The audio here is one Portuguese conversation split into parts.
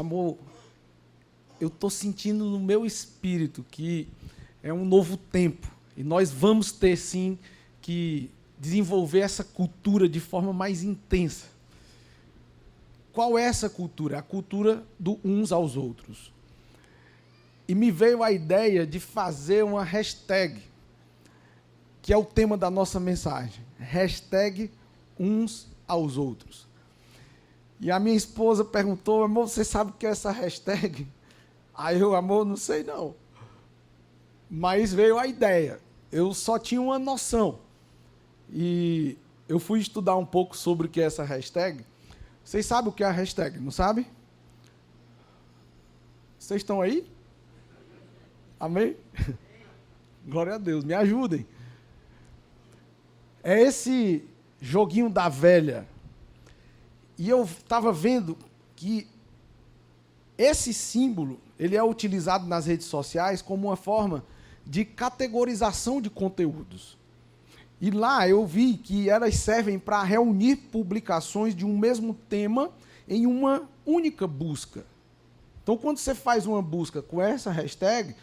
amor, eu estou sentindo no meu espírito que é um novo tempo. E nós vamos ter, sim, que desenvolver essa cultura de forma mais intensa. Qual é essa cultura? A cultura do uns aos outros. E me veio a ideia de fazer uma hashtag, que é o tema da nossa mensagem. Hashtag uns aos outros. E a minha esposa perguntou, amor, você sabe o que é essa hashtag? Aí eu, amor, não sei não. Mas veio a ideia. Eu só tinha uma noção. E eu fui estudar um pouco sobre o que é essa hashtag. Vocês sabem o que é a hashtag, não sabem? Vocês estão aí? Amém? Glória a Deus, me ajudem. É esse joguinho da velha. E eu estava vendo que esse símbolo, ele é utilizado nas redes sociais como uma forma de categorização de conteúdos. E lá eu vi que elas servem para reunir publicações de um mesmo tema em uma única busca. Então, quando você faz uma busca com essa hashtag,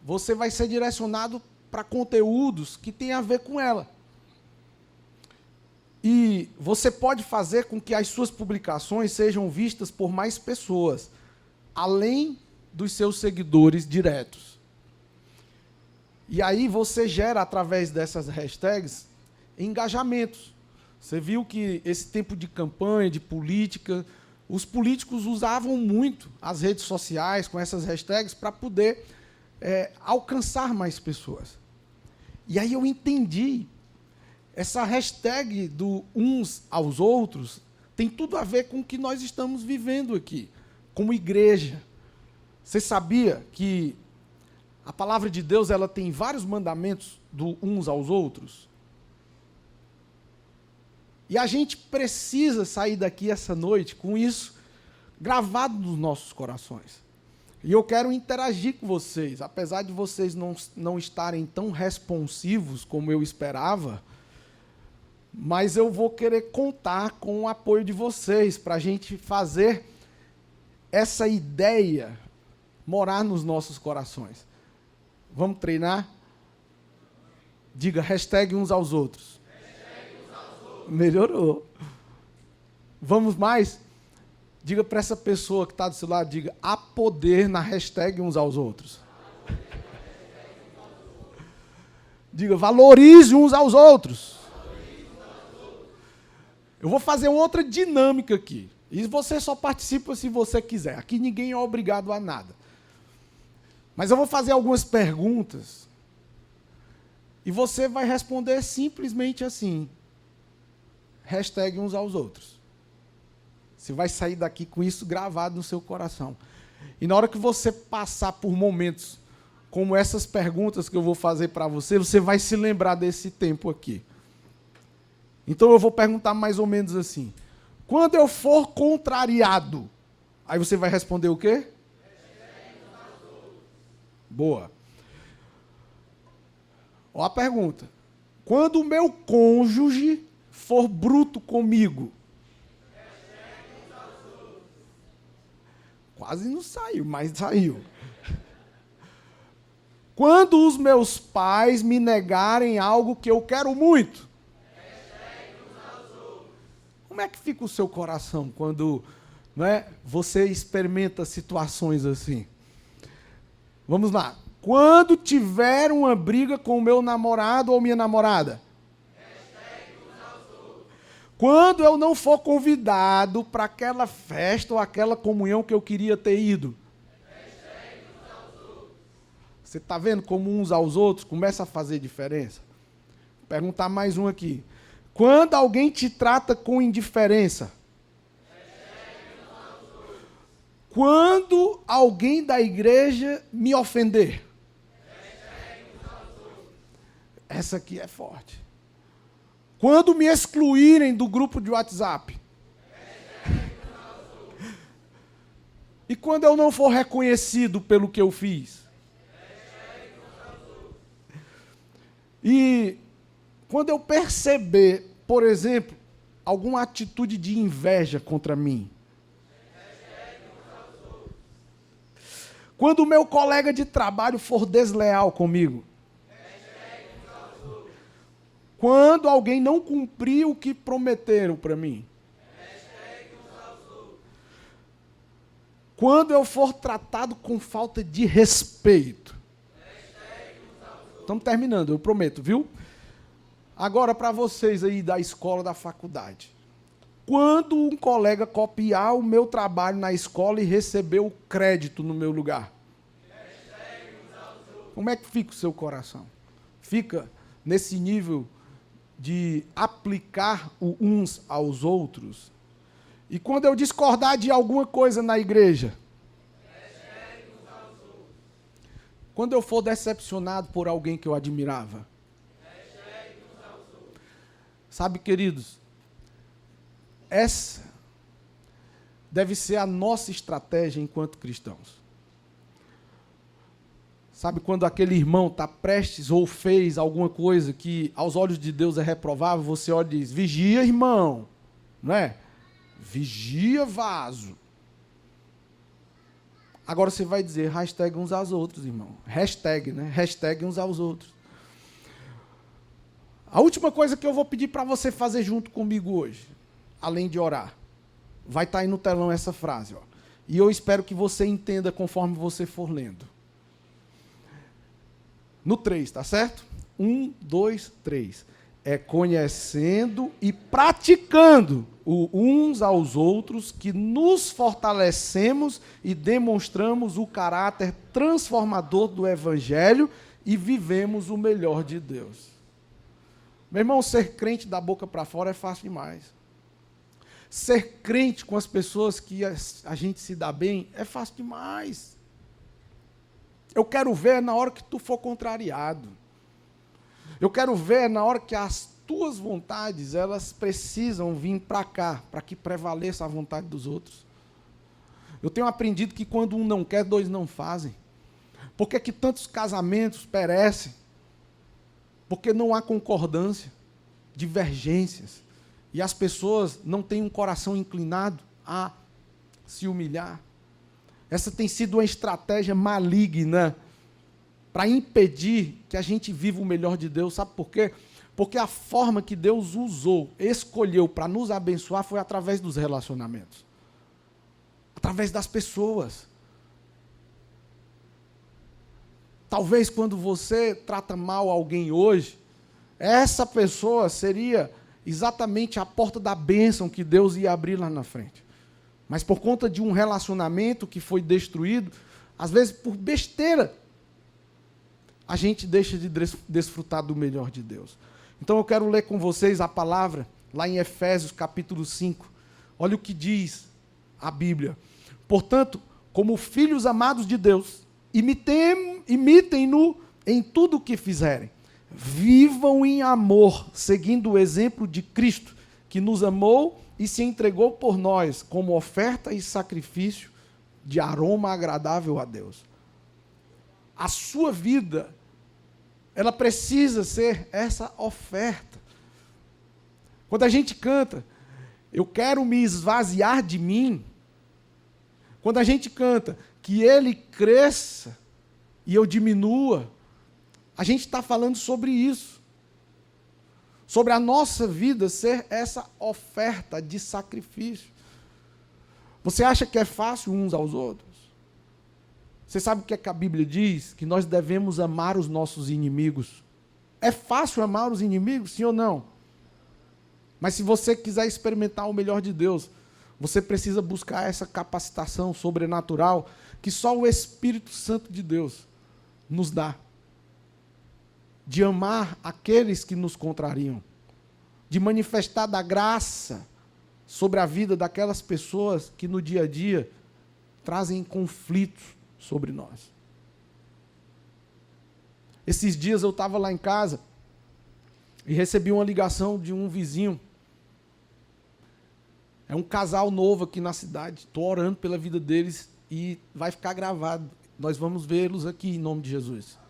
você vai ser direcionado para conteúdos que têm a ver com ela. E você pode fazer com que as suas publicações sejam vistas por mais pessoas, além dos seus seguidores diretos. E aí você gera, através dessas hashtags, engajamentos. Você viu que esse tempo de campanha, de política, os políticos usavam muito as redes sociais com essas hashtags para poder alcançar mais pessoas. E aí eu entendi, essa hashtag do uns aos outros tem tudo a ver com o que nós estamos vivendo aqui, como igreja. Você sabia que a palavra de Deus ela tem vários mandamentos do uns aos outros? E a gente precisa sair daqui essa noite com isso gravado nos nossos corações. E eu quero interagir com vocês, apesar de vocês não estarem tão responsivos como eu esperava, mas eu vou querer contar com o apoio de vocês para a gente fazer essa ideia morar nos nossos corações. Vamos treinar? Diga, hashtag uns aos outros. Melhorou. Vamos mais? Diga para essa pessoa que está do seu lado, diga, há poder na hashtag uns aos outros. Diga, valorize uns aos outros. Eu vou fazer outra dinâmica aqui. E você só participa se você quiser. Aqui ninguém é obrigado a nada. Mas eu vou fazer algumas perguntas e você vai responder simplesmente assim. Hashtag uns aos outros. Você vai sair daqui com isso gravado no seu coração. E na hora que você passar por momentos como essas perguntas que eu vou fazer para você, você vai se lembrar desse tempo aqui. Então eu vou perguntar mais ou menos assim. Quando eu for contrariado, aí você vai responder o quê? Boa. Ó a pergunta. Quando o meu cônjuge for bruto comigo? Quase não saiu, mas saiu. Quando os meus pais me negarem algo que eu quero muito? Como é que fica o seu coração quando, não é, você experimenta situações assim? Vamos lá. Quando tiver uma briga com o meu namorado ou minha namorada? Quando eu não for convidado para aquela festa ou aquela comunhão que eu queria ter ido? Você está vendo como uns aos outros começa a fazer diferença? Vou perguntar mais um aqui. Quando alguém te trata com indiferença? Quando alguém da igreja me ofender? Essa aqui é forte. Quando me excluírem do grupo de WhatsApp? E quando eu não for reconhecido pelo que eu fiz? E quando eu perceber, por exemplo, alguma atitude de inveja contra mim? Quando o meu colega de trabalho for desleal comigo. Quando alguém não cumprir o que prometeram para mim. Quando eu for tratado com falta de respeito. Estamos terminando, eu prometo, viu? Agora, para vocês aí da escola, da faculdade. Quando um colega copiar o meu trabalho na escola e receber o crédito no meu lugar. Como é que fica o seu coração? Fica nesse nível de aplicar uns aos outros? E quando eu discordar de alguma coisa na igreja? Quando eu for decepcionado por alguém que eu admirava? Sabe, queridos, essa deve ser a nossa estratégia enquanto cristãos. Sabe, quando aquele irmão está prestes ou fez alguma coisa que aos olhos de Deus é reprovável, você olha e diz, vigia, irmão, não é? Vigia, vaso. Agora você vai dizer, hashtag uns aos outros, irmão. Hashtag, né? Hashtag uns aos outros. A última coisa que eu vou pedir para você fazer junto comigo hoje, além de orar, vai estar aí no telão essa frase, ó. E eu espero que você entenda conforme você for lendo. No 3, tá certo? 1, 2, 3. É conhecendo e praticando uns aos outros que nos fortalecemos e demonstramos o caráter transformador do Evangelho e vivemos o melhor de Deus. Meu irmão, ser crente da boca para fora é fácil demais. Ser crente com as pessoas que a gente se dá bem é fácil demais. Eu quero ver na hora que tu for contrariado. Eu quero ver na hora que as tuas vontades, elas precisam vir para cá, para que prevaleça a vontade dos outros. Eu tenho aprendido que quando um não quer, dois não fazem. Por que que tantos casamentos perecem? Porque não há concordância, divergências. E as pessoas não têm um coração inclinado a se humilhar. Essa tem sido uma estratégia maligna para impedir que a gente viva o melhor de Deus. Sabe por quê? Porque a forma que Deus usou, escolheu para nos abençoar foi através dos relacionamentos. Através das pessoas. Talvez quando você trata mal alguém hoje, essa pessoa seria exatamente a porta da bênção que Deus ia abrir lá na frente. Mas por conta de um relacionamento que foi destruído, às vezes por besteira, a gente deixa de desfrutar do melhor de Deus. Então eu quero ler com vocês a palavra, lá em Efésios capítulo 5. Olha o que diz a Bíblia. Portanto, como filhos amados de Deus, imitem-no em tudo o que fizerem. Vivam em amor, seguindo o exemplo de Cristo, que nos amou e se entregou por nós como oferta e sacrifício de aroma agradável a Deus. A sua vida, ela precisa ser essa oferta. Quando a gente canta, eu quero me esvaziar de mim. Quando a gente canta, que Ele cresça e eu diminua, a gente está falando sobre isso. Sobre a nossa vida ser essa oferta de sacrifício. Você acha que é fácil uns aos outros? Você sabe o que é que a Bíblia diz? Que nós devemos amar os nossos inimigos. É fácil amar os inimigos, sim ou não? Mas se você quiser experimentar o melhor de Deus, você precisa buscar essa capacitação sobrenatural que só o Espírito Santo de Deus nos dá. De amar aqueles que nos contrariam. De manifestar da graça sobre a vida daquelas pessoas que no dia a dia trazem conflitos sobre nós. Esses dias eu estava lá em casa e recebi uma ligação de um vizinho. É um casal novo aqui na cidade. Estou orando pela vida deles e vai ficar gravado. Nós vamos vê-los aqui em nome de Jesus.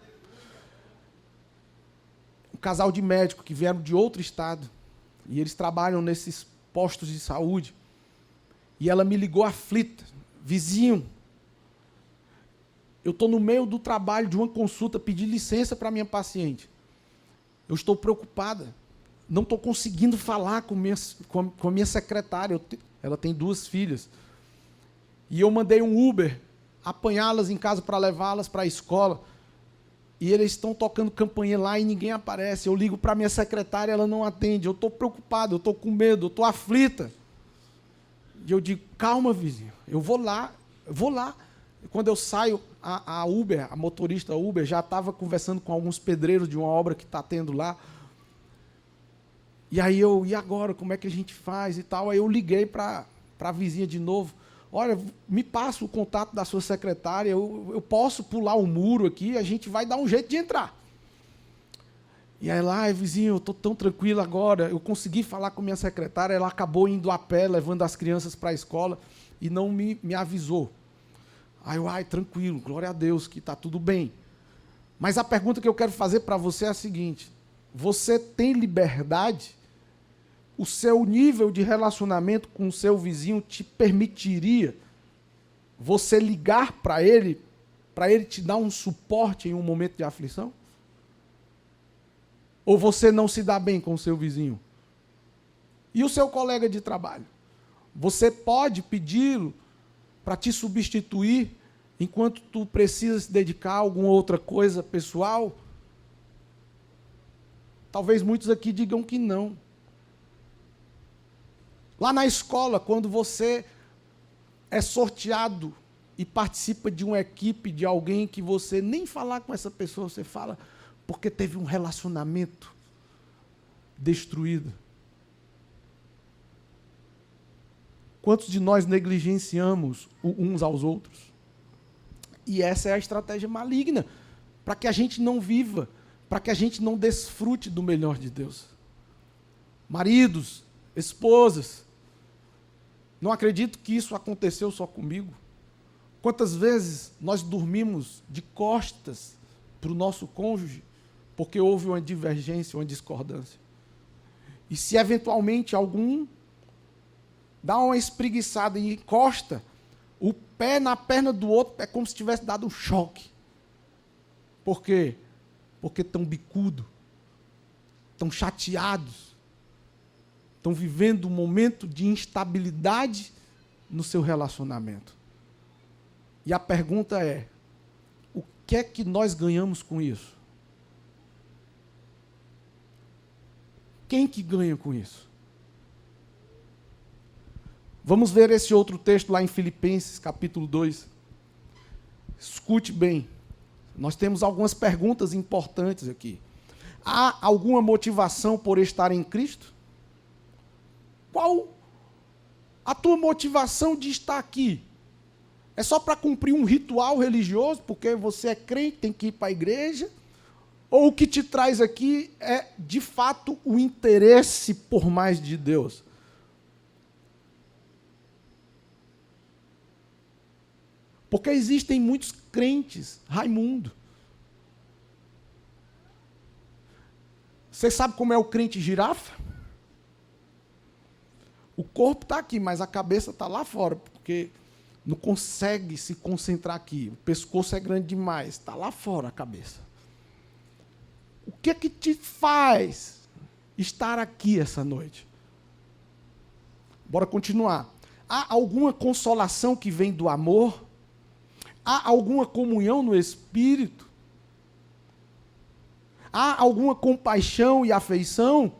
Um casal de médicos que vieram de outro estado e eles trabalham nesses postos de saúde. E ela me ligou aflita. Vizinho, Eu estou no meio do trabalho de uma consulta, pedir licença para minha paciente. Eu estou preocupada. Não estou conseguindo falar com a minha secretária. Ela tem 2 filhas. E eu mandei um Uber apanhá-las em casa para levá-las para a escola. E eles estão tocando campainha lá e ninguém aparece. Eu ligo para a minha secretária, ela não atende. Eu estou preocupado, eu estou com medo, eu estou aflita. E eu digo, calma, vizinho, eu vou lá. Quando eu saio, a motorista Uber, já estava conversando com alguns pedreiros de uma obra que está tendo lá. E aí e agora, como é que a gente faz e tal? Aí eu liguei para a vizinha de novo. Olha, me passa o contato da sua secretária, eu posso pular o muro aqui, a gente vai dar um jeito de entrar. E aí lá, vizinho, eu estou tão tranquilo agora, eu consegui falar com minha secretária, ela acabou indo a pé, levando as crianças para a escola, e não me avisou. Aí eu, tranquilo, glória a Deus, que está tudo bem. Mas a pergunta que eu quero fazer para você é a seguinte: você tem liberdade? O seu nível de relacionamento com o seu vizinho te permitiria você ligar para ele te dar um suporte em um momento de aflição? Ou você não se dá bem com o seu vizinho? E o seu colega de trabalho? Você pode pedi-lo para te substituir enquanto tu precisa se dedicar a alguma outra coisa pessoal? Talvez muitos aqui digam que não. Lá na escola, quando você é sorteado e participa de uma equipe de alguém que você nem falar com essa pessoa, você fala porque teve um relacionamento destruído. Quantos de nós negligenciamos uns aos outros? E essa é a estratégia maligna, para que a gente não viva, para que a gente não desfrute do melhor de Deus. Maridos, esposas, não acredito que isso aconteceu só comigo. Quantas vezes nós dormimos de costas para o nosso cônjuge, porque houve uma divergência, uma discordância. E se eventualmente algum dá uma espreguiçada e encosta o pé na perna do outro, é como se tivesse dado um choque. Por quê? Porque estão bicudos, estão chateados, estão vivendo um momento de instabilidade no seu relacionamento. E a pergunta é, o que é que nós ganhamos com isso? Quem que ganha com isso? Vamos ver esse outro texto lá em Filipenses, capítulo 2. Escute bem. Nós temos algumas perguntas importantes aqui. Há alguma motivação por estar em Cristo? Qual a tua motivação de estar aqui? É só para cumprir um ritual religioso, porque você é crente, tem que ir para a igreja? Ou o que te traz aqui é, de fato, o interesse por mais de Deus? Porque existem muitos crentes, Raimundo. Você sabe como é o crente girafa? O corpo está aqui, mas a cabeça está lá fora, porque não consegue se concentrar aqui. O pescoço é grande demais, está lá fora a cabeça. O que é que te faz estar aqui essa noite? Bora continuar. Há alguma consolação que vem do amor? Há alguma comunhão no Espírito? Há alguma compaixão e afeição?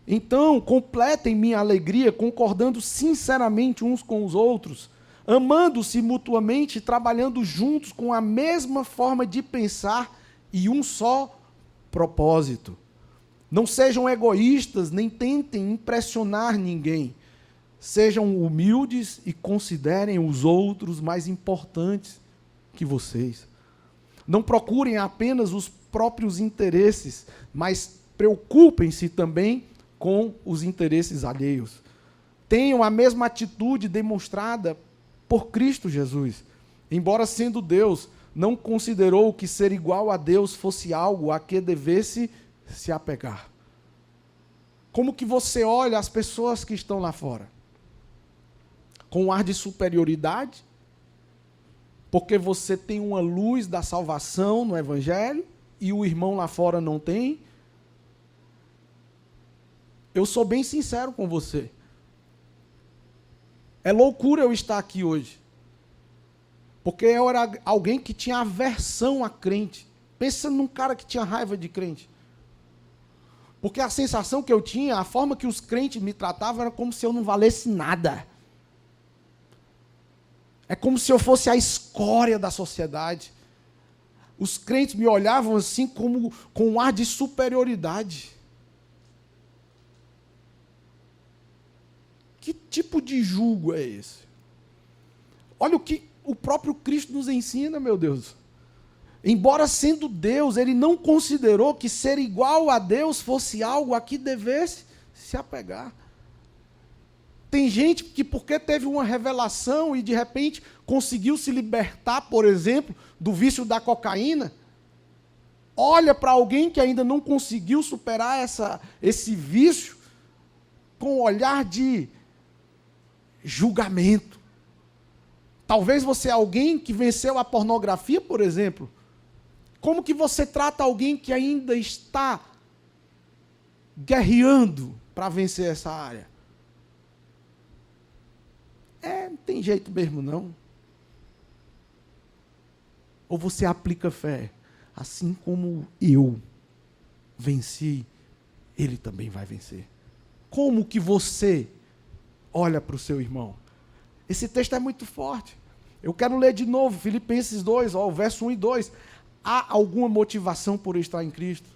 Então, completem minha alegria, concordando sinceramente uns com os outros, amando-se mutuamente, trabalhando juntos com a mesma forma de pensar e um só propósito. Não sejam egoístas, nem tentem impressionar ninguém. Sejam humildes e considerem os outros mais importantes que vocês. Não procurem apenas os próprios interesses, mas preocupem-se também com os interesses alheios. Tenham a mesma atitude demonstrada por Cristo Jesus. Embora sendo Deus, não considerou que ser igual a Deus fosse algo a que devesse se apegar. Como que você olha as pessoas que estão lá fora? Com um ar de superioridade? porque você tem uma luz da salvação no Evangelho e o irmão lá fora não tem. Eu sou bem sincero com você. É loucura eu estar aqui hoje. Porque eu era alguém que tinha aversão a crente. Pensa num cara que tinha raiva de crente. Porque a sensação que eu tinha, a forma que os crentes me tratavam, era como se eu não valesse nada. É como se eu fosse a escória da sociedade. Os crentes me olhavam assim como com um ar de superioridade. Que tipo de julgo é esse? Olha o que o próprio Cristo nos ensina, meu Deus. Embora sendo Deus, ele não considerou que ser igual a Deus fosse algo a que devesse se apegar. Tem gente que, porque teve uma revelação e de repente conseguiu se libertar, por exemplo, do vício da cocaína, olha para alguém que ainda não conseguiu superar esse vício com um olhar de julgamento. Talvez você é alguém que venceu a pornografia, por exemplo. Como que você trata alguém que ainda está guerreando para vencer essa área? Não tem jeito mesmo, não. Ou você aplica fé, assim como eu venci, ele também vai vencer. Como que você olha para o seu irmão? Esse texto é muito forte. Eu quero ler de novo, Filipenses 2, o verso 1 e 2. Há alguma motivação por estar em Cristo?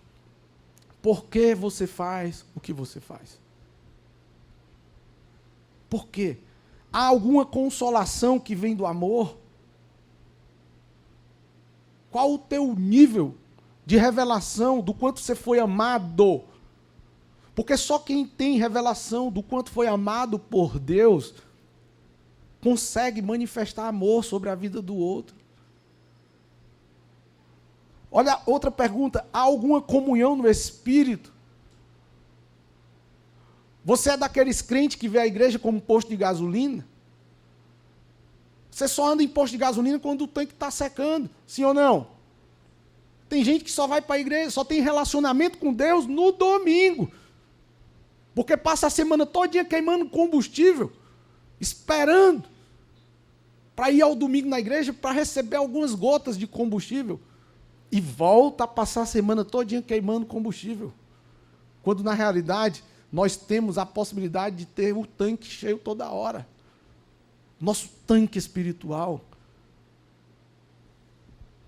Por que você faz o que você faz? Por quê? Há alguma consolação que vem do amor? Qual o teu nível de revelação do quanto você foi amado? Porque só quem tem revelação do quanto foi amado por Deus consegue manifestar amor sobre a vida do outro. Olha, outra pergunta. Há alguma comunhão no Espírito? Você é daqueles crentes que vê a igreja como posto de gasolina? Você só anda em posto de gasolina quando o tanque está secando, sim ou não? Tem gente que só vai para a igreja, só tem relacionamento com Deus no domingo. Porque passa a semana todinha queimando combustível, esperando para ir ao domingo na igreja para receber algumas gotas de combustível. E volta a passar a semana todinha queimando combustível. Quando na realidade nós temos a possibilidade de ter o tanque cheio toda hora. Nosso tanque espiritual.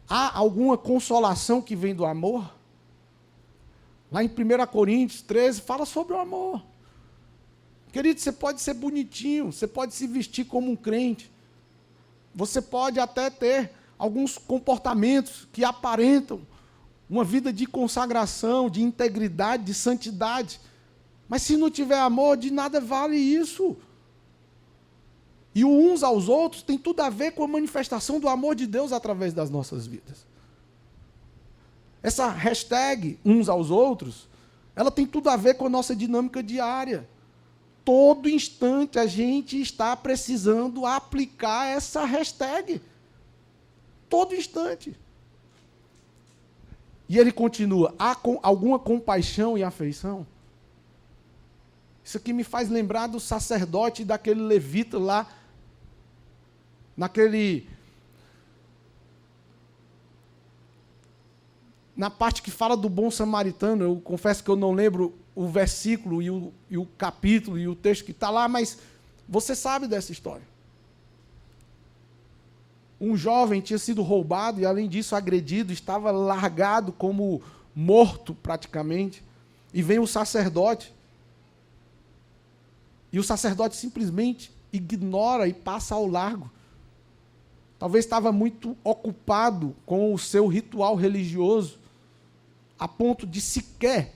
Há alguma consolação que vem do amor? Lá em 1 Coríntios 13, fala sobre o amor. Querido, você pode ser bonitinho, você pode se vestir como um crente, você pode até ter alguns comportamentos que aparentam uma vida de consagração, de integridade, de santidade, mas se não tiver amor, de nada vale isso. E o uns aos outros tem tudo a ver com a manifestação do amor de Deus através das nossas vidas. Essa hashtag, uns aos outros, ela tem tudo a ver com a nossa dinâmica diária. Todo instante a gente está precisando aplicar essa hashtag. Todo instante. E ele continua, há alguma compaixão e afeição? Isso aqui me faz lembrar do sacerdote e daquele levita lá, na parte que fala do bom samaritano. Eu confesso que eu não lembro o versículo e o capítulo e o texto que está lá, mas você sabe dessa história. Um jovem tinha sido roubado e, além disso, agredido, estava largado como morto praticamente, e vem o sacerdote. E o sacerdote simplesmente ignora e passa ao largo. Talvez estava muito ocupado com o seu ritual religioso, a ponto de sequer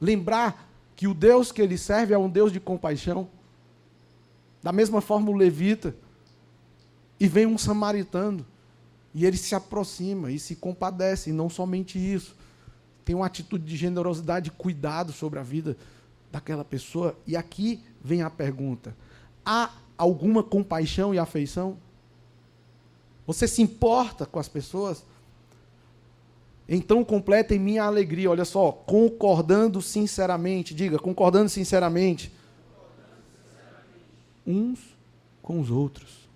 lembrar que o Deus que ele serve é um Deus de compaixão. Da mesma forma o levita, e vem um samaritano, e ele se aproxima e se compadece, e não somente isso, tem uma atitude de generosidade e cuidado sobre a vida daquela pessoa. E aqui vem a pergunta: há alguma compaixão e afeição? Você se importa com as pessoas? Então completem minha alegria. Olha só, concordando sinceramente. Diga, concordando sinceramente. Uns com os outros.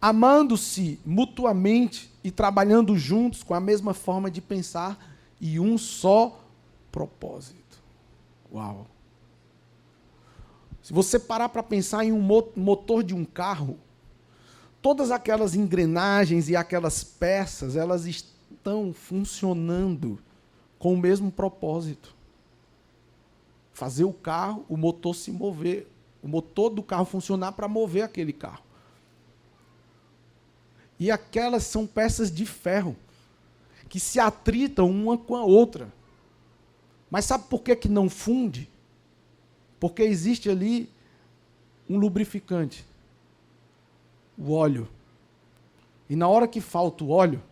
Amando-se mutuamente e trabalhando juntos com a mesma forma de pensar e um só propósito. Uau! Se você parar para pensar em um motor de um carro, todas aquelas engrenagens e aquelas peças, elas estão funcionando com o mesmo propósito. Fazer o carro, o motor se mover, o motor do carro funcionar para mover aquele carro. E aquelas são peças de ferro, que se atritam uma com a outra. Mas sabe por que não funde? Porque existe ali um lubrificante, o óleo. E na hora que falta o óleo,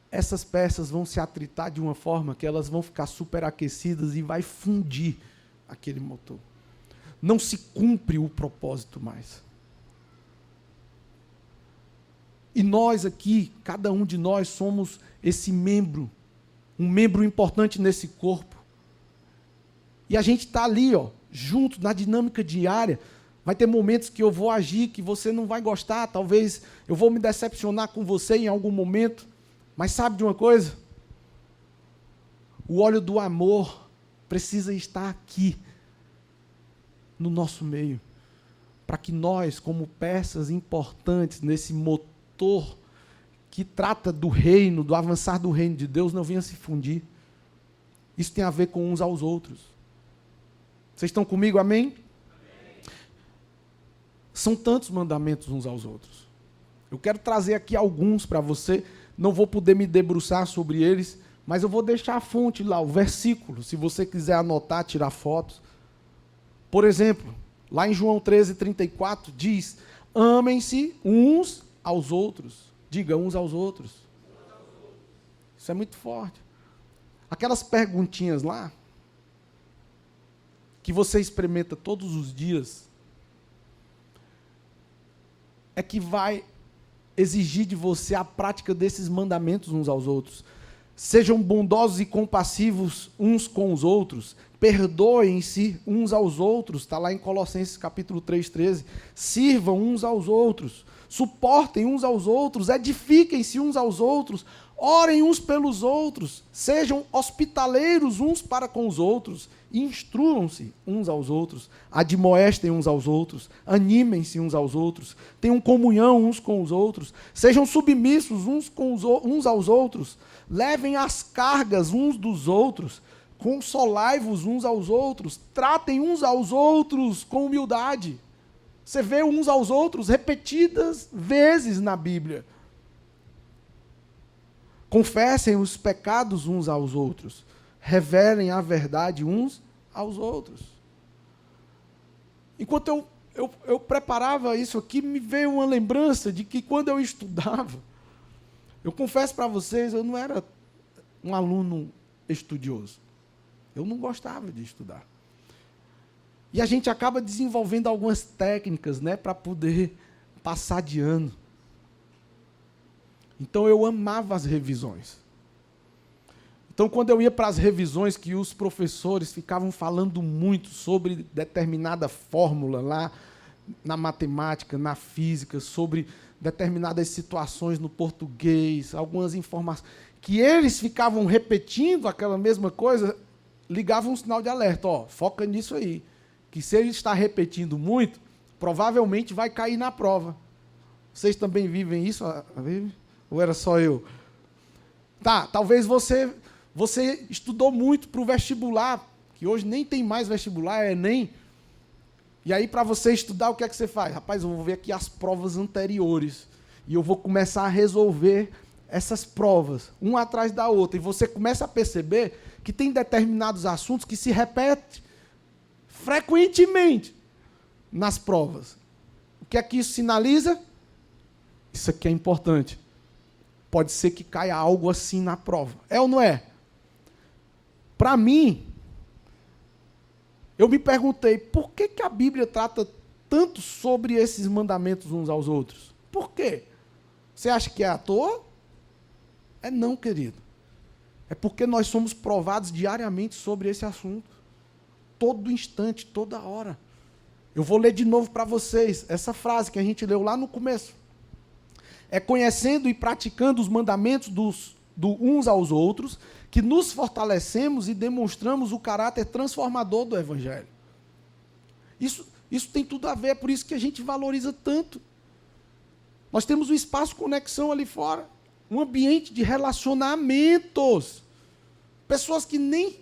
essas peças vão se atritar de uma forma que elas vão ficar superaquecidas e vai fundir aquele motor. Não se cumpre o propósito mais. E nós aqui, cada um de nós, somos esse membro, um membro importante nesse corpo. E a gente está ali, junto, na dinâmica diária. Vai ter momentos que eu vou agir, que você não vai gostar, talvez eu vou me decepcionar com você em algum momento. Mas sabe de uma coisa? O óleo do amor precisa estar aqui, no nosso meio, para que nós, como peças importantes nesse motor que trata do reino, do avançar do reino de Deus, não venha se fundir. Isso tem a ver com uns aos outros. Vocês estão comigo, amém? Amém. São tantos mandamentos uns aos outros. Eu quero trazer aqui alguns para você, não vou poder me debruçar sobre eles, mas eu vou deixar a fonte lá, o versículo, se você quiser anotar, tirar fotos. Por exemplo, lá em João 13:34 diz: amem-se uns aos outros. Diga, uns aos outros. Isso é muito forte. Aquelas perguntinhas lá, que você experimenta todos os dias, é que vai exigir de você a prática desses mandamentos uns aos outros. Sejam bondosos e compassivos uns com os outros, perdoem-se uns aos outros, está lá em Colossenses capítulo 3:13, sirvam uns aos outros, suportem uns aos outros, edifiquem-se uns aos outros, orem uns pelos outros, sejam hospitaleiros uns para com os outros, instruam-se uns aos outros, admoestem uns aos outros, animem-se uns aos outros, tenham comunhão uns com os outros, sejam submissos uns aos outros, levem as cargas uns dos outros, consolai-vos uns aos outros, tratem uns aos outros com humildade. Você vê uns aos outros repetidas vezes na Bíblia. Confessem os pecados uns aos outros, revelem a verdade uns aos outros. Enquanto eu preparava isso aqui, me veio uma lembrança de que quando eu estudava, eu confesso para vocês, eu não era um aluno estudioso. Eu não gostava de estudar. E a gente acaba desenvolvendo algumas técnicas, para poder passar de ano. Então eu amava as revisões. Então quando eu ia para as revisões que os professores ficavam falando muito sobre determinada fórmula lá na matemática, na física, sobre determinadas situações no português, algumas informações, que eles ficavam repetindo aquela mesma coisa, ligavam um sinal de alerta, foca nisso aí, que se ele está repetindo muito, provavelmente vai cair na prova. Vocês também vivem isso? Ou era só eu? Tá, talvez você estudou muito para o vestibular, que hoje nem tem mais vestibular, é Enem. E aí, para você estudar, o que é que você faz? Rapaz, eu vou ver aqui as provas anteriores. E eu vou começar a resolver essas provas, uma atrás da outra. E você começa a perceber que tem determinados assuntos que se repetem frequentemente nas provas. O que é que isso sinaliza? Isso aqui é importante. Pode ser que caia algo assim na prova. É ou não é? Para mim, eu me perguntei, por que a Bíblia trata tanto sobre esses mandamentos uns aos outros? Por quê? Você acha que é à toa? É não, querido. É porque nós somos provados diariamente sobre esse assunto. Todo instante, toda hora. Eu vou ler de novo para vocês essa frase que a gente leu lá no começo. É conhecendo e praticando os mandamentos uns aos outros que nos fortalecemos e demonstramos o caráter transformador do Evangelho. Isso tem tudo a ver, é por isso que a gente valoriza tanto. Nós temos um espaço conexão ali fora, um ambiente de relacionamentos. Pessoas que nem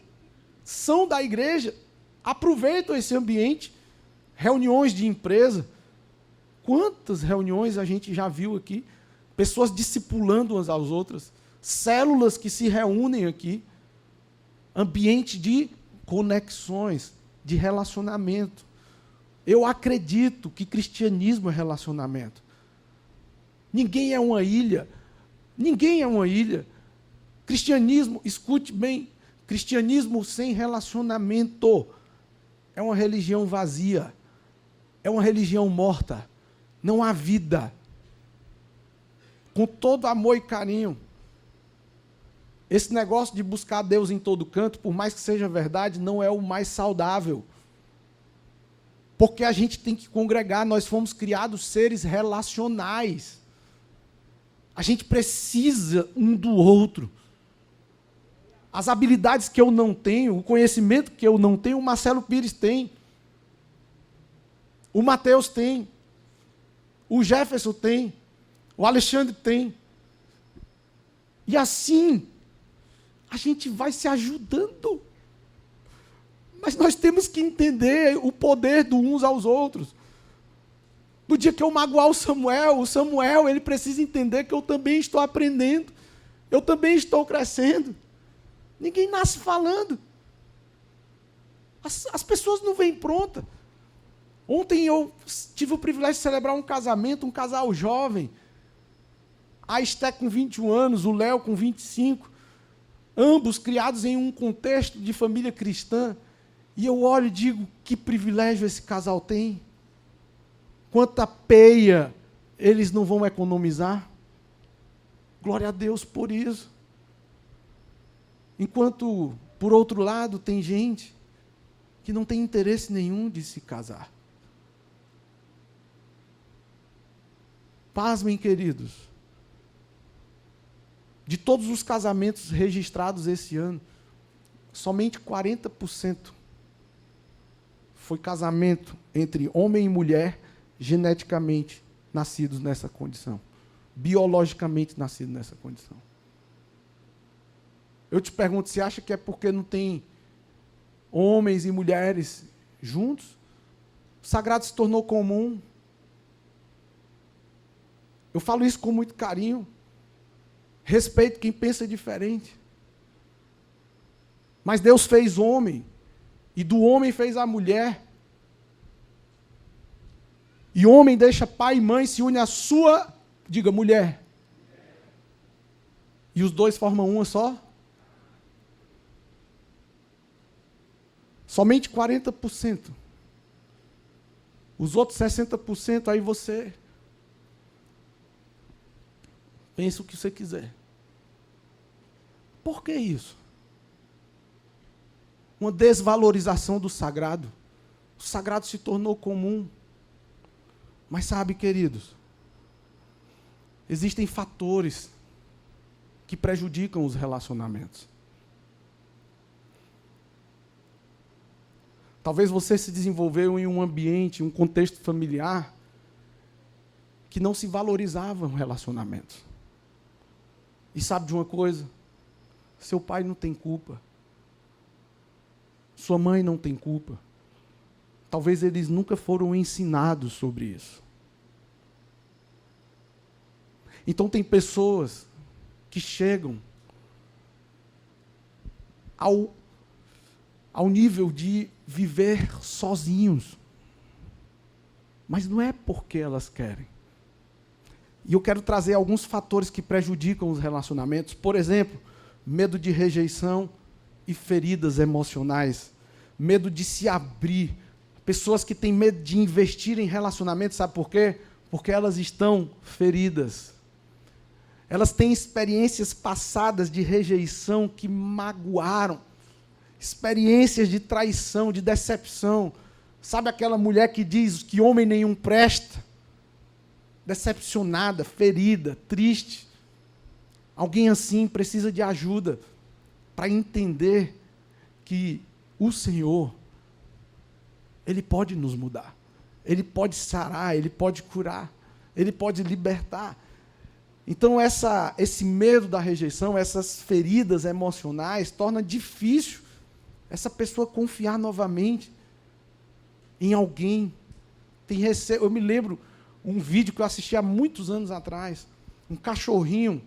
são da igreja aproveitam esse ambiente, reuniões de empresa. Quantas reuniões a gente já viu aqui? Pessoas discipulando umas às outras, células que se reúnem aqui, ambiente de conexões, de relacionamento. Eu acredito que cristianismo é relacionamento. Ninguém é uma ilha. Ninguém é uma ilha. Cristianismo, escute bem, cristianismo sem relacionamento é uma religião vazia. É uma religião morta. Não há vida. Com todo amor e carinho. Esse negócio de buscar Deus em todo canto, por mais que seja verdade, não é o mais saudável. Porque a gente tem que congregar, nós fomos criados seres relacionais. A gente precisa um do outro. As habilidades que eu não tenho, o conhecimento que eu não tenho, o Marcelo Pires tem. O Mateus tem. O Jefferson tem. O Alexandre tem. E assim, a gente vai se ajudando. Mas nós temos que entender o poder do uns aos outros. No dia que eu magoar o Samuel, ele precisa entender que eu também estou aprendendo. Eu também estou crescendo. Ninguém nasce falando. As pessoas não vêm prontas. Ontem eu tive o privilégio de celebrar um casamento, um casal jovem. A Esté com 21 anos, o Léo com 25. Ambos criados em um contexto de família cristã. E eu olho e digo, que privilégio esse casal tem. Quanta peia eles não vão economizar. Glória a Deus por isso. Enquanto, por outro lado, tem gente que não tem interesse nenhum de se casar. Pasmem, queridos. De todos os casamentos registrados esse ano, somente 40% foi casamento entre homem e mulher geneticamente nascidos nessa condição. Biologicamente nascidos nessa condição. Eu te pergunto, você acha que é porque não tem homens e mulheres juntos? O sagrado se tornou comum. Eu falo isso com muito carinho. Respeito quem pensa diferente. Mas Deus fez homem. E do homem fez a mulher. E o homem deixa pai e mãe, se une à sua, diga, mulher. E os dois formam uma só. Somente 40%. Os outros 60%, aí você pensa o que você quiser. Por que isso? Uma desvalorização do sagrado. O sagrado se tornou comum. Mas sabe, queridos, existem fatores que prejudicam os relacionamentos. Talvez você se desenvolveu em um ambiente, um contexto familiar, que não se valorizavam relacionamentos. E sabe de uma coisa? Seu pai não tem culpa. Sua mãe não tem culpa. Talvez eles nunca foram ensinados sobre isso. Então tem pessoas que chegam ao nível de viver sozinhos. Mas não é porque elas querem. E eu quero trazer alguns fatores que prejudicam os relacionamentos. Por exemplo, medo de rejeição e feridas emocionais. Medo de se abrir Pessoas que têm medo de investir em relacionamento, sabe por quê? Porque elas estão feridas. Elas têm experiências passadas de rejeição que magoaram. Experiências de traição, de decepção. Sabe aquela mulher que diz que homem nenhum presta? Decepcionada, ferida, triste. Alguém assim precisa de ajuda para entender que o Senhor, Ele pode nos mudar. Ele pode sarar, Ele pode curar, Ele pode libertar. Então, esse medo da rejeição, essas feridas emocionais, torna difícil essa pessoa confiar novamente em alguém. Eu me lembro um vídeo que eu assisti há muitos anos atrás, um cachorrinho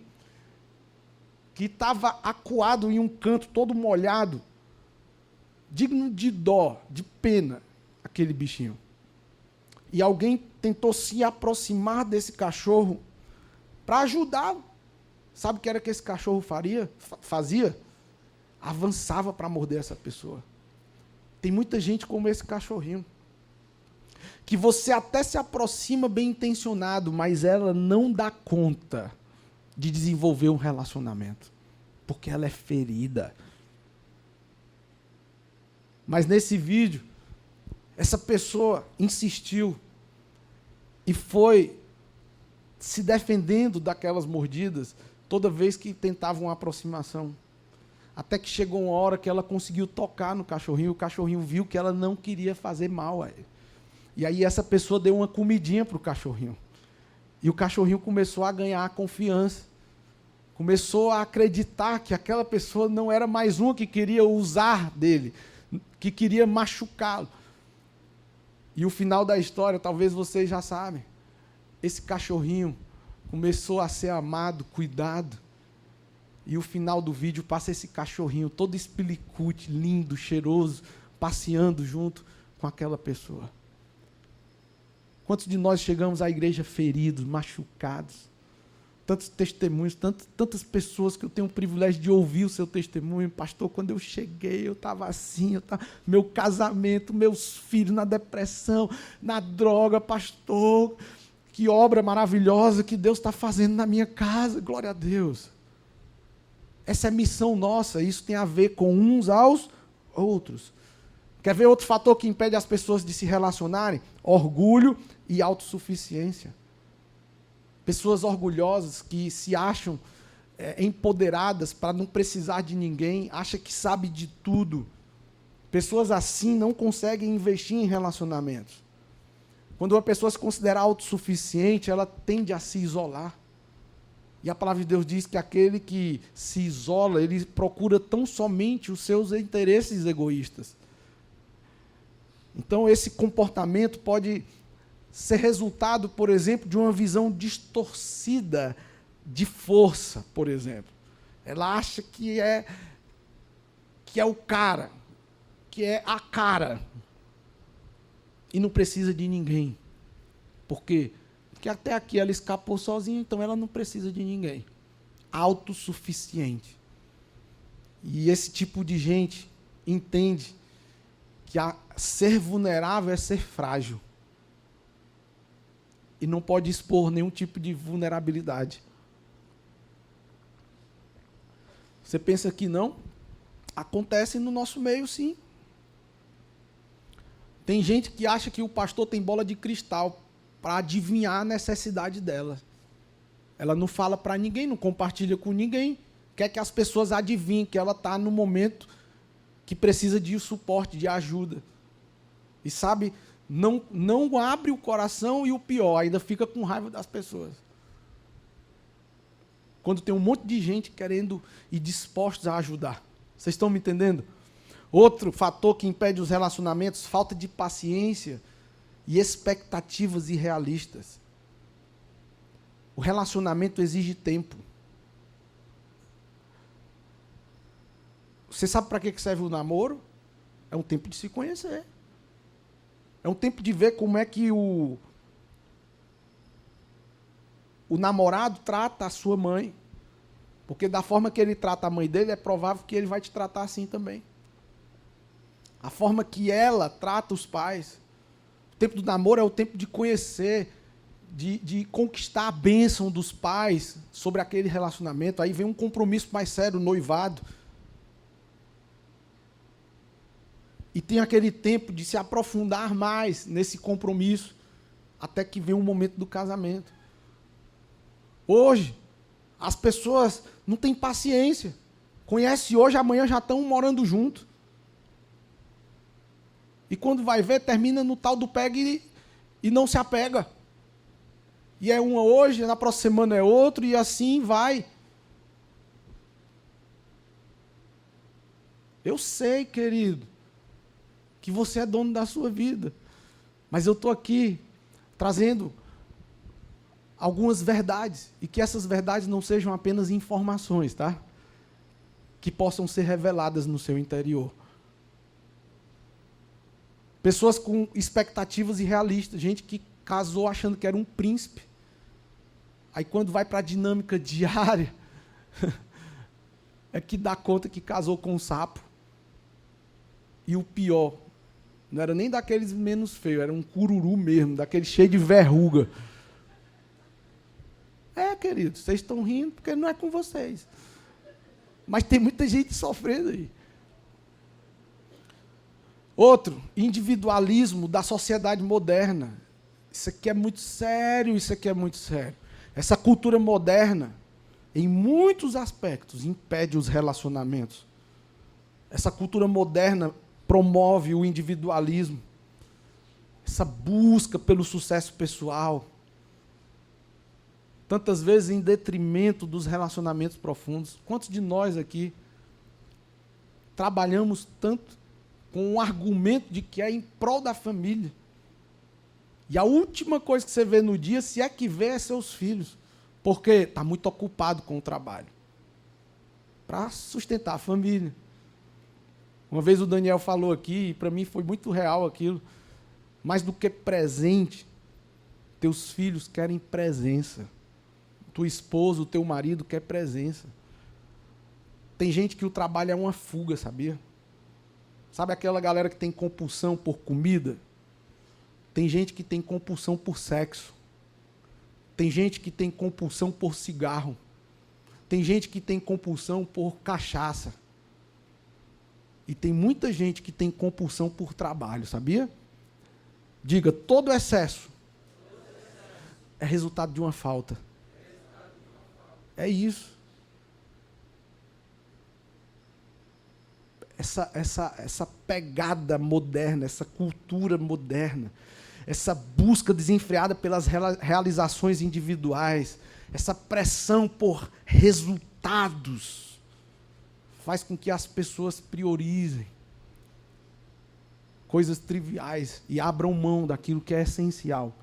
que estava acuado em um canto, todo molhado, digno de dó, de pena, aquele bichinho. E alguém tentou se aproximar desse cachorro para ajudá-lo. Sabe o que era que esse cachorro fazia? Avançava para morder essa pessoa. Tem muita gente como esse cachorrinho, que você até se aproxima bem intencionado, mas ela não dá conta de desenvolver um relacionamento, porque ela é ferida. Mas nesse vídeo, essa pessoa insistiu e foi se defendendo daquelas mordidas toda vez que tentava uma aproximação. Até que chegou uma hora que ela conseguiu tocar no cachorrinho, e o cachorrinho viu que ela não queria fazer mal a ele. E aí essa pessoa deu uma comidinha para o cachorrinho. E o cachorrinho começou a ganhar confiança. Começou a acreditar que aquela pessoa não era mais uma que queria usar dele, que queria machucá-lo. E o final da história, talvez vocês já sabem. Esse cachorrinho começou a ser amado, cuidado. E o final do vídeo passa esse cachorrinho todo espilicute, lindo, cheiroso, passeando junto com aquela pessoa. Quantos de nós chegamos à igreja feridos, machucados? Tantos testemunhos, tantas pessoas que eu tenho o privilégio de ouvir o seu testemunho. Pastor, quando eu cheguei, eu estava assim, meu casamento, meus filhos na depressão, na droga, pastor, que obra maravilhosa que Deus está fazendo na minha casa, glória a Deus. Essa é a missão nossa, isso tem a ver com uns aos outros. Quer ver outro fator que impede as pessoas de se relacionarem? Orgulho e autossuficiência. Pessoas orgulhosas que se acham empoderadas para não precisar de ninguém, acham que sabe de tudo. Pessoas assim não conseguem investir em relacionamentos. Quando uma pessoa se considera autossuficiente, ela tende a se isolar. E a palavra de Deus diz que aquele que se isola, ele procura tão somente os seus interesses egoístas. Então, esse comportamento pode ser resultado, por exemplo, de uma visão distorcida de força, por exemplo. Ela acha que é o cara, que é a cara, e não precisa de ninguém. Por quê? Porque até aqui ela escapou sozinha, então ela não precisa de ninguém. Autossuficiente. E esse tipo de gente entende que ser vulnerável é ser frágil. E não pode expor nenhum tipo de vulnerabilidade. Você pensa que não? Acontece no nosso meio, sim. Tem gente que acha que o pastor tem bola de cristal para adivinhar a necessidade dela. Ela não fala para ninguém, não compartilha com ninguém. Quer que as pessoas adivinhem que ela está no momento que precisa de suporte, de ajuda. E sabe, não abre o coração e o pior, ainda fica com raiva das pessoas. Quando tem um monte de gente querendo e dispostos a ajudar. Vocês estão me entendendo? Outro fator que impede os relacionamentos, falta de paciência e expectativas irrealistas. O relacionamento exige tempo. Você sabe para que serve o namoro? É um tempo de se conhecer. É um tempo de ver como é que o namorado trata a sua mãe. Porque da forma que ele trata a mãe dele, é provável que ele vai te tratar assim também. A forma que ela trata os pais. O tempo do namoro é o tempo de conhecer, de conquistar a bênção dos pais sobre aquele relacionamento. Aí vem um compromisso mais sério, o noivado. E tem aquele tempo de se aprofundar mais nesse compromisso, até que vem o momento do casamento. Hoje, as pessoas não têm paciência. Conhece hoje, amanhã já estão morando juntos. E quando vai ver, termina no tal do pega e não se apega. E é uma hoje, na próxima semana é outro, e assim vai. Eu sei, querido, que você é dono da sua vida. Mas eu estou aqui trazendo algumas verdades. E que essas verdades não sejam apenas informações, tá? Que possam ser reveladas no seu interior. Pessoas com expectativas irrealistas. Gente que casou achando que era um príncipe. Aí quando vai para a dinâmica diária, é que dá conta que casou com um sapo. E o pior, não era nem daqueles menos feios, era um cururu mesmo, daquele cheio de verruga. Queridos, vocês estão rindo porque não é com vocês. Mas tem muita gente sofrendo aí. Outro, individualismo da sociedade moderna. Isso aqui é muito sério, isso aqui é muito sério. Essa cultura moderna, em muitos aspectos, impede os relacionamentos. Essa cultura moderna promove o individualismo, essa busca pelo sucesso pessoal, tantas vezes em detrimento dos relacionamentos profundos. Quantos de nós aqui trabalhamos tanto com o argumento de que é em prol da família, e a última coisa que você vê no dia, se é que vê, é seus filhos, porque está muito ocupado com o trabalho, para sustentar a família. Uma vez o Daniel falou aqui, e para mim foi muito real aquilo, mais do que presente, teus filhos querem presença. Tua esposa, o teu marido quer presença. Tem gente que o trabalho é uma fuga, sabia? Sabe aquela galera que tem compulsão por comida? Tem gente que tem compulsão por sexo. Tem gente que tem compulsão por cigarro. Tem gente que tem compulsão por cachaça. E tem muita gente que tem compulsão por trabalho, sabia? Diga, todo excesso é resultado de uma falta. É isso. Essa pegada moderna, essa cultura moderna, essa busca desenfreada pelas realizações individuais, essa pressão por resultados, faz com que as pessoas priorizem coisas triviais e abram mão daquilo que é essencial.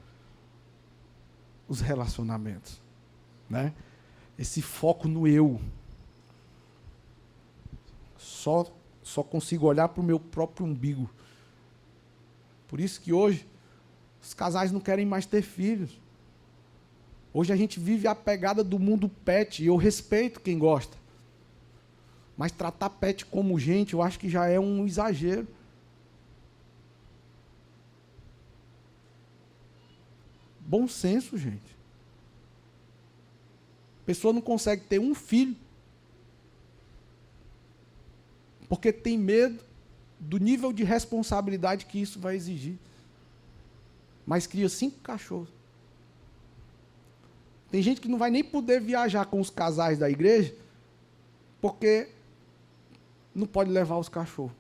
Os relacionamentos, né? Esse foco no eu. Só consigo olhar para o meu próprio umbigo. Por isso que hoje os casais não querem mais ter filhos. Hoje a gente vive a pegada do mundo pet, e eu respeito quem gosta. Mas tratar pet como gente, eu acho que já é um exagero. Bom senso, gente. A pessoa não consegue ter um filho porque tem medo do nível de responsabilidade que isso vai exigir. Mas cria 5 cachorros. Tem gente que não vai nem poder viajar com os casais da igreja porque não pode levar os cachorros.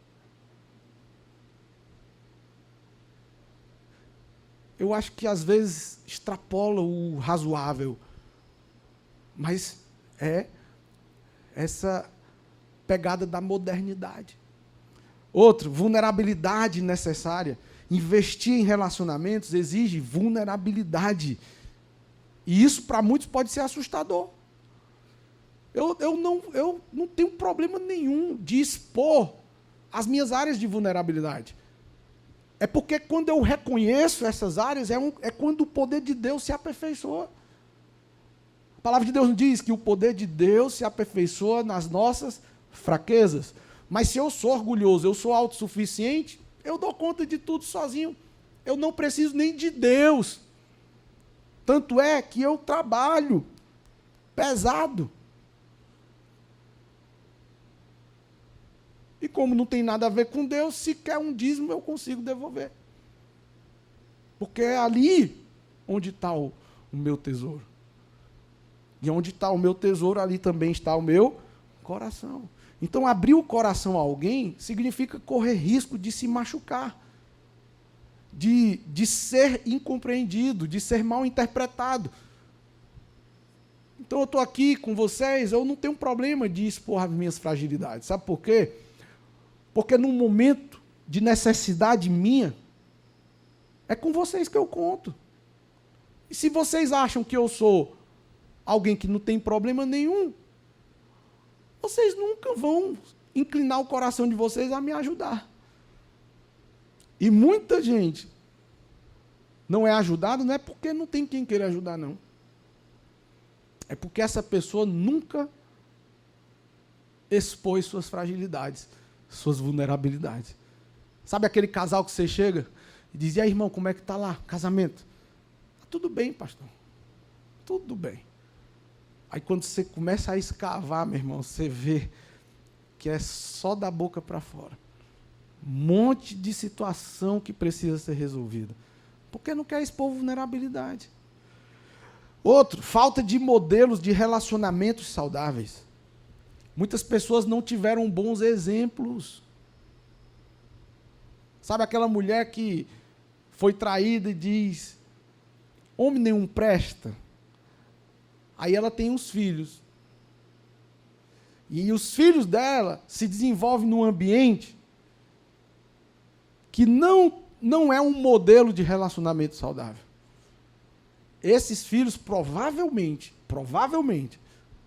Eu acho que às vezes extrapola o razoável, mas é essa pegada da modernidade. Outro, vulnerabilidade necessária. Investir em relacionamentos exige vulnerabilidade. E isso para muitos pode ser assustador. Eu não tenho problema nenhum de expor as minhas áreas de vulnerabilidade. É porque quando eu reconheço essas áreas, é quando o poder de Deus se aperfeiçoa. A palavra de Deus diz que o poder de Deus se aperfeiçoa nas nossas fraquezas. Mas se eu sou orgulhoso, eu sou autossuficiente, eu dou conta de tudo sozinho. Eu não preciso nem de Deus. Tanto é que eu trabalho pesado. E como não tem nada a ver com Deus, se quer um dízimo, eu consigo devolver. Porque é ali onde está o meu tesouro. E onde está o meu tesouro, ali também está o meu coração. Então, abrir o coração a alguém significa correr risco de se machucar, de ser incompreendido, de ser mal interpretado. Então, eu estou aqui com vocês, eu não tenho problema de expor as minhas fragilidades. Sabe por quê? Porque num momento de necessidade minha, é com vocês que eu conto. E se vocês acham que eu sou alguém que não tem problema nenhum, vocês nunca vão inclinar o coração de vocês a me ajudar. E muita gente não é ajudada, não é porque não tem quem queira ajudar, não. É porque essa pessoa nunca expôs suas fragilidades, suas vulnerabilidades. Sabe aquele casal que você chega e diz, e aí, irmão, como é que está lá, casamento? Tudo bem, pastor. Tudo bem. Aí quando você começa a escavar, meu irmão, você vê que é só da boca para fora. Um monte de situação que precisa ser resolvida. Porque não quer expor vulnerabilidade. Outro, falta de modelos de relacionamentos saudáveis. Muitas pessoas não tiveram bons exemplos. Sabe aquela mulher que foi traída e diz, homem nenhum presta? Aí ela tem os filhos. E os filhos dela se desenvolvem num ambiente que não é um modelo de relacionamento saudável. Esses filhos provavelmente,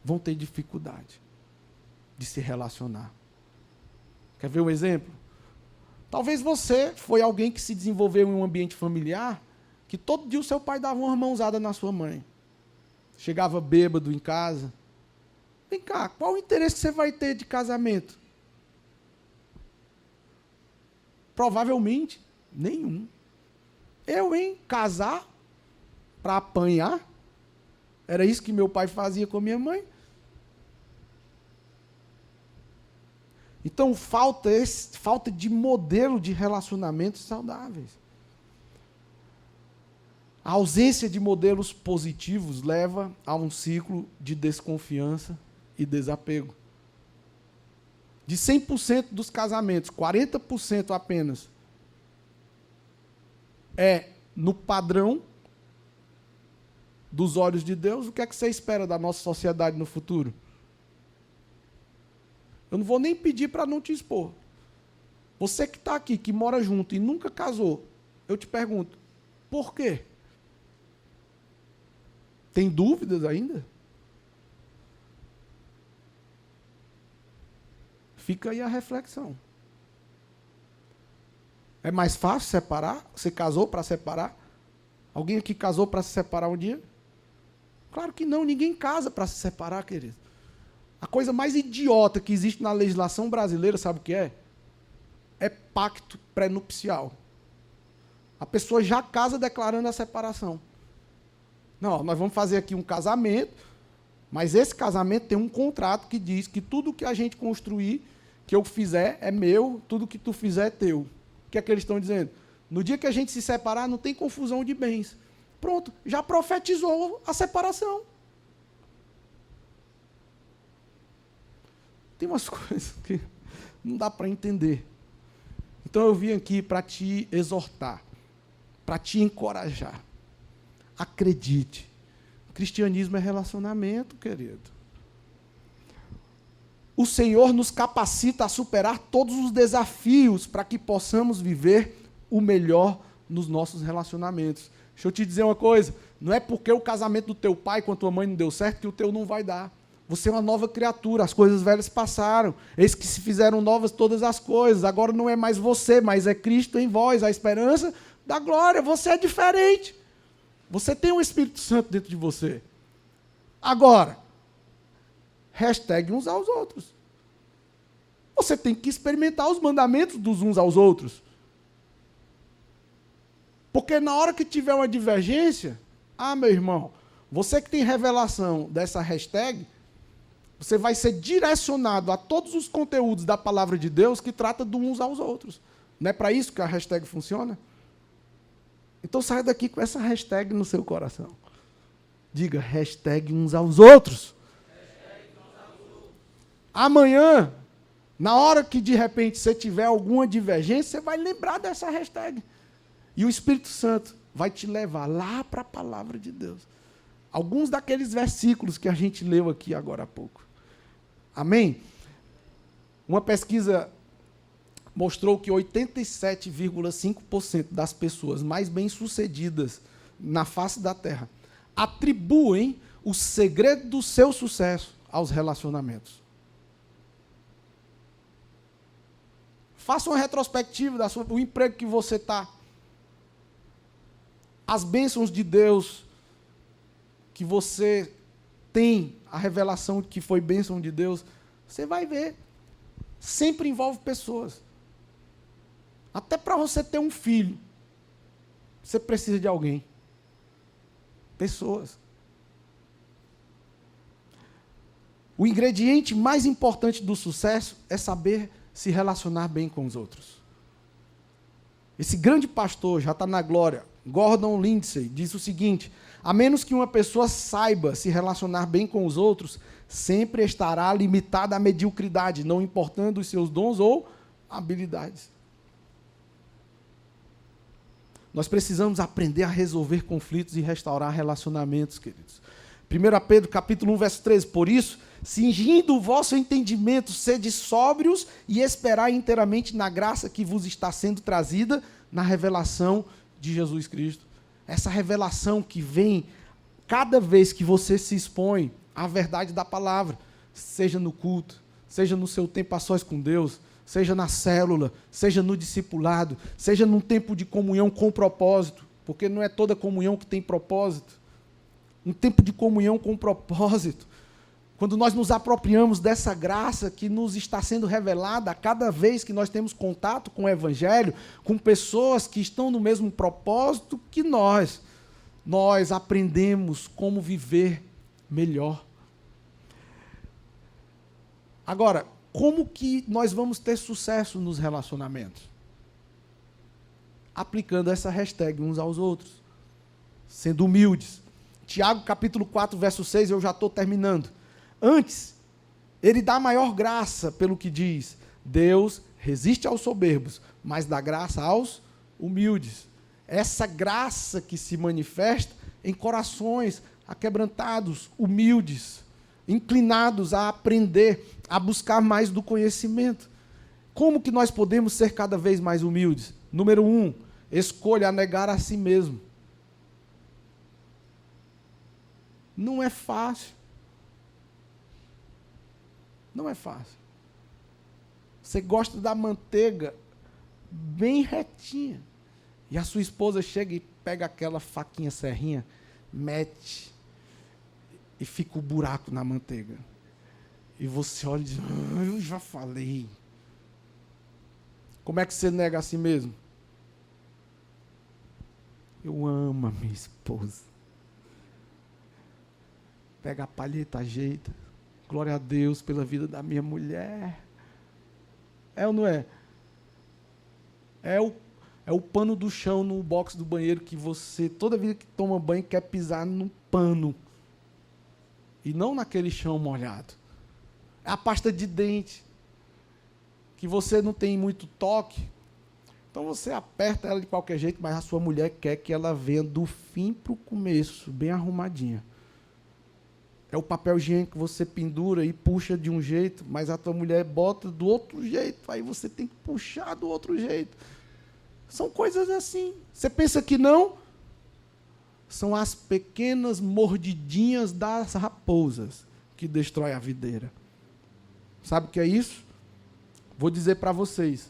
vão ter dificuldade de se relacionar. Quer ver um exemplo? Talvez você foi alguém que se desenvolveu em um ambiente familiar que todo dia o seu pai dava uma mãozada na sua mãe. Chegava bêbado em casa. Vem cá, qual o interesse que você vai ter de casamento? Provavelmente, nenhum. Eu, casar para apanhar? Era isso que meu pai fazia com a minha mãe? Então, falta de modelo de relacionamentos saudáveis. A ausência de modelos positivos leva a um ciclo de desconfiança e desapego. De 100% dos casamentos, 40% apenas é no padrão dos olhos de Deus. O que é que você espera da nossa sociedade no futuro? Eu não vou nem pedir para não te expor. Você que está aqui, que mora junto e nunca casou, eu te pergunto, por quê? Tem dúvidas ainda? Fica aí a reflexão. É mais fácil separar? Você casou para separar? Alguém aqui casou para se separar um dia? Claro que não, ninguém casa para se separar, querido. A coisa mais idiota que existe na legislação brasileira, sabe o que é? É pacto pré-nupcial. A pessoa já casa declarando a separação. Não, nós vamos fazer aqui um casamento, mas esse casamento tem um contrato que diz que tudo que a gente construir, que eu fizer, é meu, tudo que tu fizer é teu. O que é que eles estão dizendo? No dia que a gente se separar, não tem confusão de bens. Pronto, já profetizou a separação. Tem umas coisas que não dá para entender. Então eu vim aqui para te exortar, para te encorajar. Acredite. O cristianismo é relacionamento, querido. O Senhor nos capacita a superar todos os desafios para que possamos viver o melhor nos nossos relacionamentos. Deixa eu te dizer uma coisa, não é porque o casamento do teu pai com a tua mãe não deu certo que o teu não vai dar. Você é uma nova criatura, as coisas velhas passaram, eis que se fizeram novas todas as coisas, agora não é mais você, mas é Cristo em vós, a esperança da glória, você é diferente. Você tem um Espírito Santo dentro de você. Agora, hashtag uns aos outros. Você tem que experimentar os mandamentos dos uns aos outros. Porque na hora que tiver uma divergência, meu irmão, você que tem revelação dessa hashtag, você vai ser direcionado a todos os conteúdos da palavra de Deus que trata de uns aos outros. Não é para isso que a hashtag funciona? Então saia daqui com essa hashtag no seu coração. Diga, hashtag uns aos outros. Amanhã, na hora que de repente você tiver alguma divergência, você vai lembrar dessa hashtag. E o Espírito Santo vai te levar lá para a palavra de Deus. Alguns daqueles versículos que a gente leu aqui agora há pouco. Amém? Uma pesquisa mostrou que 87,5% das pessoas mais bem-sucedidas na face da Terra atribuem o segredo do seu sucesso aos relacionamentos. Faça uma retrospectiva do emprego que você está. As bênçãos de Deus que você tem, a revelação de que foi bênção de Deus, você vai ver. Sempre envolve pessoas. Até para você ter um filho, você precisa de alguém. Pessoas. O ingrediente mais importante do sucesso é saber se relacionar bem com os outros. Esse grande pastor, já está na glória, Gordon Lindsay, diz o seguinte: a menos que uma pessoa saiba se relacionar bem com os outros, sempre estará limitada à mediocridade, não importando os seus dons ou habilidades. Nós precisamos aprender a resolver conflitos e restaurar relacionamentos, queridos. 1 Pedro, capítulo 1, verso 13. Por isso, cingindo o vosso entendimento, sede sóbrios e esperai inteiramente na graça que vos está sendo trazida na revelação de Jesus Cristo. Essa revelação que vem cada vez que você se expõe à verdade da palavra, seja no culto, seja no seu tempo a sós com Deus, seja na célula, seja no discipulado, seja num tempo de comunhão com propósito, porque não é toda comunhão que tem propósito. Um tempo de comunhão com propósito. Quando nós nos apropriamos dessa graça que nos está sendo revelada a cada vez que nós temos contato com o Evangelho, com pessoas que estão no mesmo propósito que nós aprendemos como viver melhor. Agora, como que nós vamos ter sucesso nos relacionamentos? Aplicando essa hashtag uns aos outros, sendo humildes. Tiago, capítulo 4, verso 6, eu já estou terminando. Antes, ele dá maior graça pelo que diz: Deus resiste aos soberbos, mas dá graça aos humildes. Essa graça que se manifesta em corações aquebrantados, humildes, inclinados a aprender, a buscar mais do conhecimento. Como que nós podemos ser cada vez mais humildes? Número 1, escolha a negar a si mesmo. Não é fácil. Não é fácil. Você gosta da manteiga bem retinha. E a sua esposa chega e pega aquela faquinha serrinha, mete, e fica o buraco na manteiga. E você olha e diz: eu já falei. Como é que você nega a si mesmo? Eu amo a minha esposa. Pega a palheta, ajeita. Glória a Deus pela vida da minha mulher. É ou não é? É o pano do chão no box do banheiro que você, toda vida que toma banho, quer pisar no pano. E não naquele chão molhado. É a pasta de dente, que você não tem muito toque. Então você aperta ela de qualquer jeito, mas a sua mulher quer que ela venha do fim para o começo, bem arrumadinha. É o papel higiênico que você pendura e puxa de um jeito, mas a tua mulher bota do outro jeito, aí você tem que puxar do outro jeito. São coisas assim. Você pensa que não? São as pequenas mordidinhas das raposas que destrói a videira. Sabe o que é isso? Vou dizer para vocês.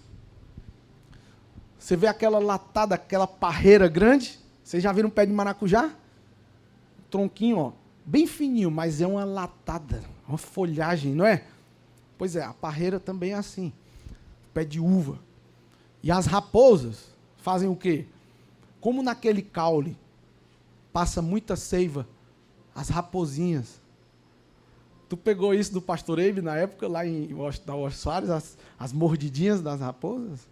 Você vê aquela latada, aquela parreira grande? Vocês já viram um pé de maracujá? Tronquinho, ó, bem fininho, mas é uma latada, uma folhagem, não é? Pois é, a parreira também é assim. Pé de uva. E as raposas fazem o quê? como naquele caule passa muita seiva, as raposinhas. Tu pegou isso do pastor Eibe na época, lá em Soares, as mordidinhas das raposas?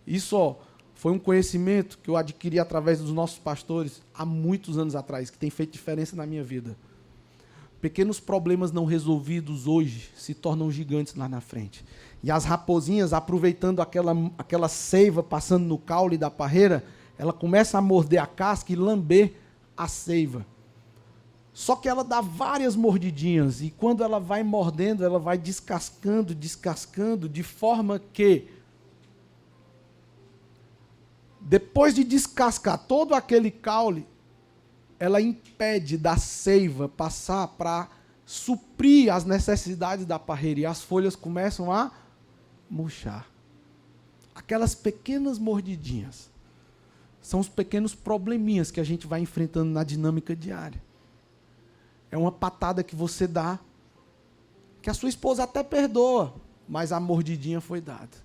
Isso, ó, foi um conhecimento que eu adquiri através dos nossos pastores há muitos anos atrás, que tem feito diferença na minha vida. Pequenos problemas não resolvidos hoje se tornam gigantes lá na frente. E as raposinhas, aproveitando aquela seiva passando no caule da parreira, ela começa a morder a casca e lamber a seiva. Só que ela dá várias mordidinhas, e quando ela vai mordendo, ela vai descascando, de forma que, depois de descascar todo aquele caule, ela impede da seiva passar para suprir as necessidades da parreira, e as folhas começam a murchar. Aquelas pequenas mordidinhas são os pequenos probleminhas que a gente vai enfrentando na dinâmica diária. É uma patada que você dá, que a sua esposa até perdoa, mas a mordidinha foi dada.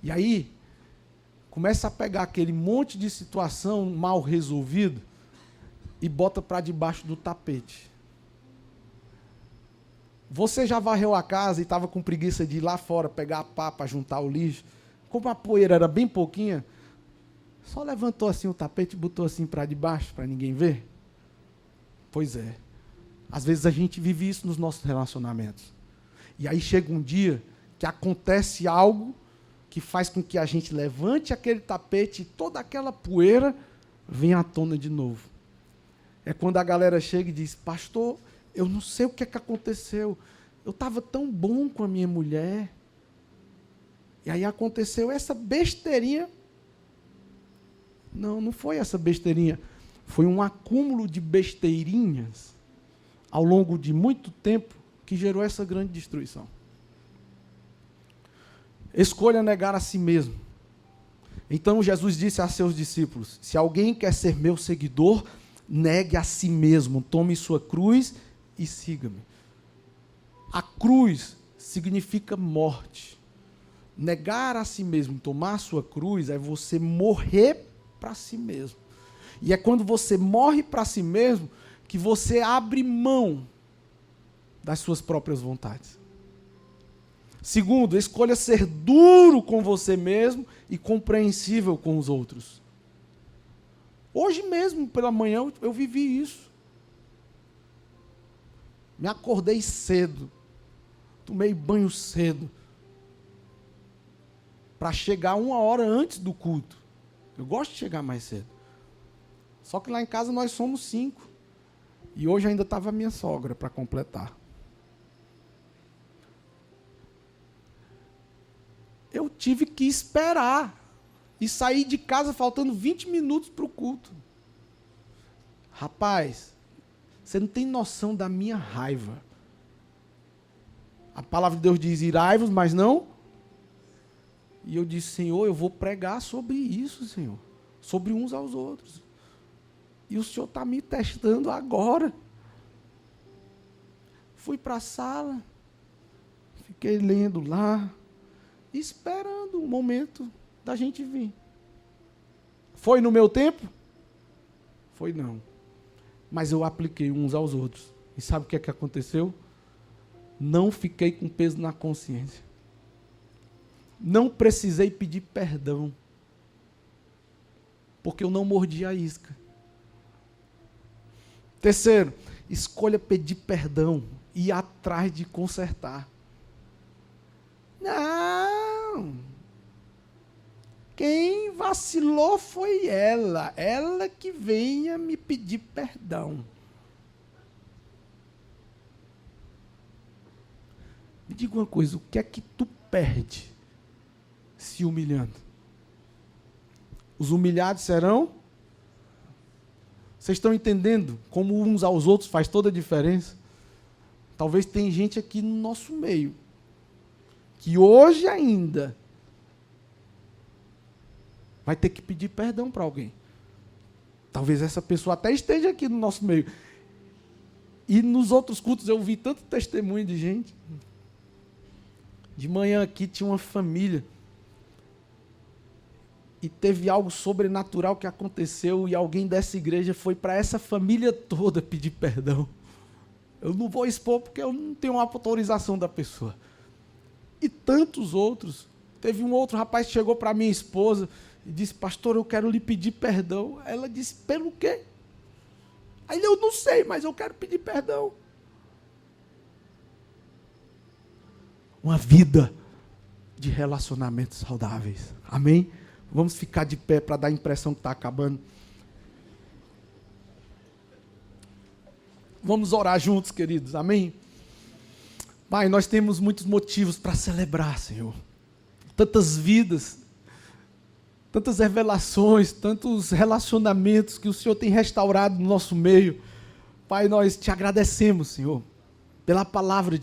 E aí, começa a pegar aquele monte de situação mal resolvido e bota para debaixo do tapete. Você já varreu a casa e estava com preguiça de ir lá fora, pegar a pá para juntar o lixo. Como a poeira era bem pouquinha, só levantou assim o tapete e botou assim para debaixo, para ninguém ver. Pois é. Às vezes a gente vive isso nos nossos relacionamentos. E aí chega um dia que acontece algo que faz com que a gente levante aquele tapete e toda aquela poeira venha à tona de novo. É quando a galera chega e diz: pastor, eu não sei o que é que aconteceu. Eu estava tão bom com a minha mulher. E aí aconteceu essa besteirinha. Não foi essa besteirinha. Foi um acúmulo de besteirinhas ao longo de muito tempo que gerou essa grande destruição. Escolha negar a si mesmo. Então Jesus disse a seus discípulos: se alguém quer ser meu seguidor, negue a si mesmo, tome sua cruz e siga-me. A cruz significa morte. Negar a si mesmo, tomar a sua cruz, é você morrer para si mesmo. E é quando você morre para si mesmo que você abre mão das suas próprias vontades. Segundo, escolha ser duro com você mesmo e compreensível com os outros. Hoje mesmo, pela manhã, eu vivi isso. Me acordei cedo, tomei banho cedo, para chegar 1 hora antes do culto. Eu gosto de chegar mais cedo. Só que lá em casa nós somos 5. E hoje ainda estava a minha sogra para completar. Eu tive que esperar e sair de casa faltando 20 minutos para o culto. Rapaz, você não tem noção da minha raiva. A palavra de Deus diz: irai-vos, mas não. E eu disse: Senhor, eu vou pregar sobre isso, Senhor. Sobre uns aos outros. E o Senhor está me testando agora. Fui para a sala, fiquei lendo lá, esperando o momento da gente vir. Foi no meu tempo? Foi não. Mas eu apliquei uns aos outros. E sabe o que é que aconteceu? Não fiquei com peso na consciência. Não precisei pedir perdão. Porque eu não mordi a isca. Terceiro, escolha pedir perdão e ir atrás de consertar. Não. Quem vacilou foi ela. Ela que venha me pedir perdão. Me diga uma coisa, o que é que tu perde se humilhando? Os humilhados serão? Vocês estão entendendo como uns aos outros faz toda a diferença? Talvez tem gente aqui no nosso meio que hoje ainda vai ter que pedir perdão para alguém. Talvez essa pessoa até esteja aqui no nosso meio. E nos outros cultos eu vi tanto testemunho de gente. De manhã aqui tinha uma família. e teve algo sobrenatural que aconteceu e alguém dessa igreja foi para essa família toda pedir perdão. Eu não vou expor porque eu não tenho uma autorização da pessoa. E tantos outros. Teve um outro rapaz que chegou para minha esposa e disse, pastor, eu quero lhe pedir perdão. Ela disse, pelo quê? Aí eu não sei, mas eu quero pedir perdão. Uma vida de relacionamentos saudáveis. Amém? Vamos ficar de pé para dar a impressão que está acabando. Vamos orar juntos, queridos. Amém? Pai, nós temos muitos motivos para celebrar, Senhor. Tantas vidas, tantas revelações, tantos relacionamentos que o Senhor tem restaurado no nosso meio. Pai, nós te agradecemos, Senhor, pela palavra de